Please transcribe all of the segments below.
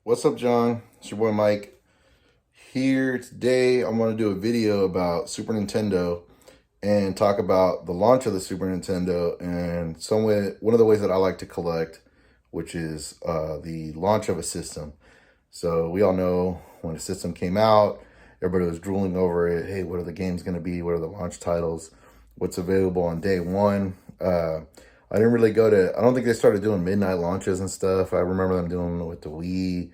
What's up, John? It's your boy Mike. Here today, I'm going to do a video about Super Nintendo and talk about the launch of the Super Nintendo and one of the ways that I like to collect, which is the launch of a system. So we all know when a system came out, everybody was drooling over it. Hey, what are the games going to be? What are the launch titles? What's available on day one? I didn't really I don't think they started doing midnight launches and stuff. I remember them doing it with the Wii,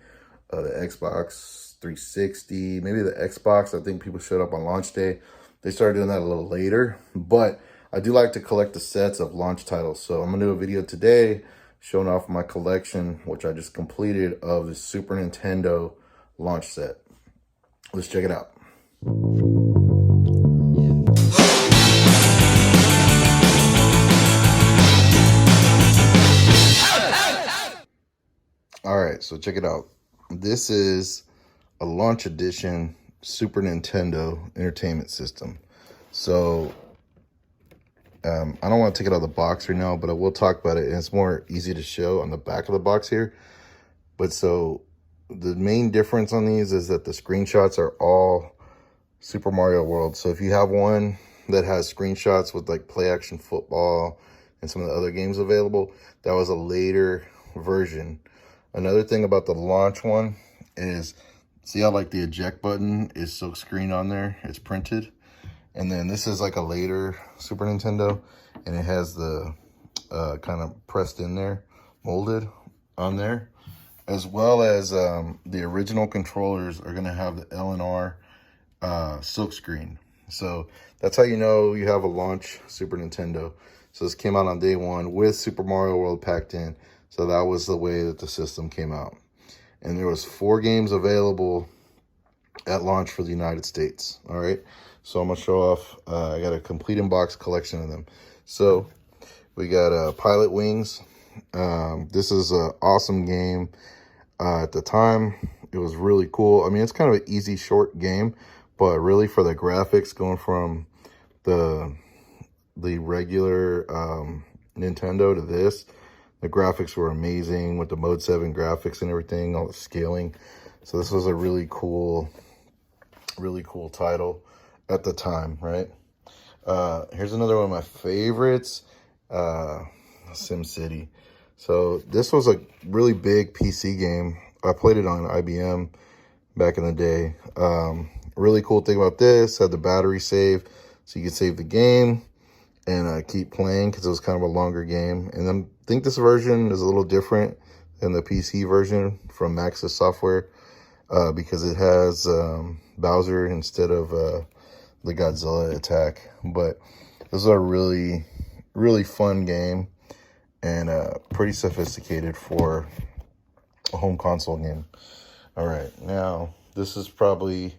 the Xbox 360, maybe the Xbox. I think people showed up on launch day. They started doing that a little later, but I do like to collect the sets of launch titles. So I'm going to do a video today showing off my collection, which I just completed, of the Super Nintendo launch set. Let's check it out. All right, so check it out. This is a launch edition Super Nintendo Entertainment System. So I don't want to take it out of the box right now, but I will talk about it, and it's more easy to show on the back of the box here. But so the main difference on these is that the screenshots are all Super Mario World. So if you have one that has screenshots with like Play Action Football and some of the other games available, that was a later version. Another thing about the launch one is, see how like the eject button is silk screen on there? It's printed. And then this is like a later Super Nintendo, and it has the kind of pressed in there, molded on there, as well as the original controllers are going to have the L and R silk screen. So that's how you know you have a launch Super Nintendo. So this came out on day one with Super Mario World packed in. So that was the way that the system came out. And there was 4 games available at launch for the United States. All right. So I'm going to show off, I got a complete in-box collection of them. So we got Pilot Wings. This is an awesome game. At the time, it was really cool. I mean, it's kind of an easy, short game, but really for the graphics, going from the regular Nintendo to this, the graphics were amazing with the Mode 7 graphics and everything, all the scaling. So this was a really cool title at the time, right? Here's another one of my favorites, SimCity. So this was a really big PC game. I played it on IBM back in the day. Really cool thing about this, had the battery save, so you could save the game and keep playing, because it was kind of a longer game. And then I think this version is a little different than the PC version from Maxis Software, because it has Bowser instead of the Godzilla attack. But this is a really, really fun game, and pretty sophisticated for a home console game. All right, now this is probably,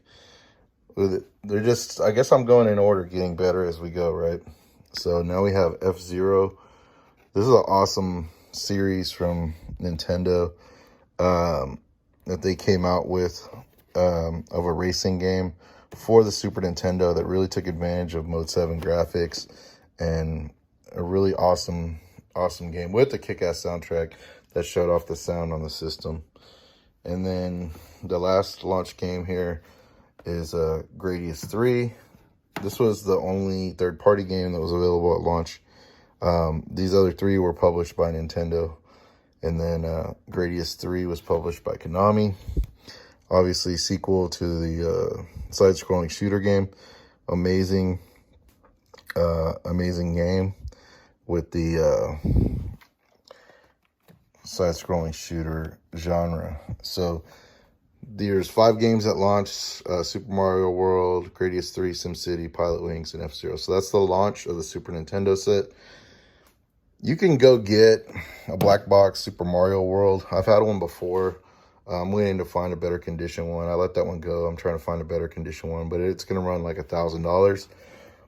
they're just, I guess I'm going in order, getting better as we go, right? So now we have F-Zero. This is an awesome series from Nintendo that they came out with, of a racing game for the Super Nintendo that really took advantage of Mode 7 graphics, and a really awesome game with a kick-ass soundtrack that showed off the sound on the system. And then the last launch game here is Gradius 3. This was the only third-party game that was available at launch. These other 3 were published by Nintendo, and then Gradius 3 was published by Konami. Obviously, sequel to the side-scrolling shooter game. Amazing game with the side-scrolling shooter genre. So there's 5 games at launch: Super Mario World, Gradius 3, SimCity, Pilot Wings, and F-Zero. So that's the launch of the Super Nintendo set. You can go get a black box Super Mario World. I've had one before. I'm waiting to find a better condition one. I let that one go. I'm trying to find a better condition one, but it's going to run like $1,000.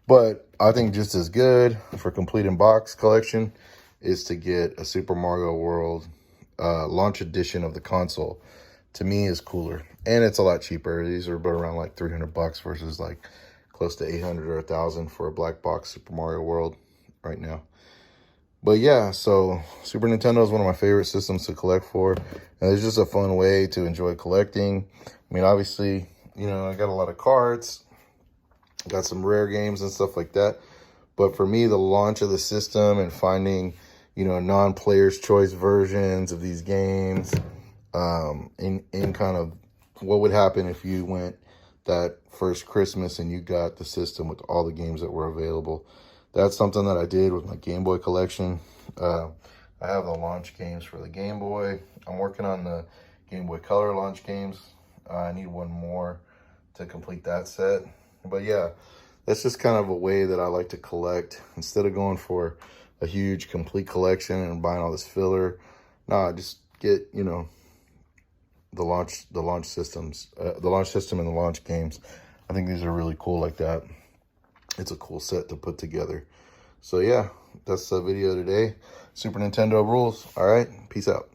But I think just as good for complete in-box collection is to get a Super Mario World launch edition of the console. To me, is cooler, and it's a lot cheaper. These are about around like $300 versus like close to 800 or 1,000 for a black box Super Mario World right now. But yeah, so Super Nintendo is one of my favorite systems to collect for. And it's just a fun way to enjoy collecting. I mean, obviously, you know, I got a lot of cards, got some rare games and stuff like that. But for me, the launch of the system and finding, you know, non-player's choice versions of these games, in kind of what would happen if you went that first Christmas and you got the system with all the games that were available. That's something that I did with my Game Boy collection. I have the launch games for the Game Boy. I'm working on the Game Boy Color launch games. I need one more to complete that set. But yeah, that's just kind of a way that I like to collect. Instead of going for a huge complete collection and buying all this filler, nah, just get, you know, the launch systems, the launch system and the launch games. I think these are really cool like that. It's a cool set to put together. So yeah, that's the video today. Super Nintendo rules. All right, peace out.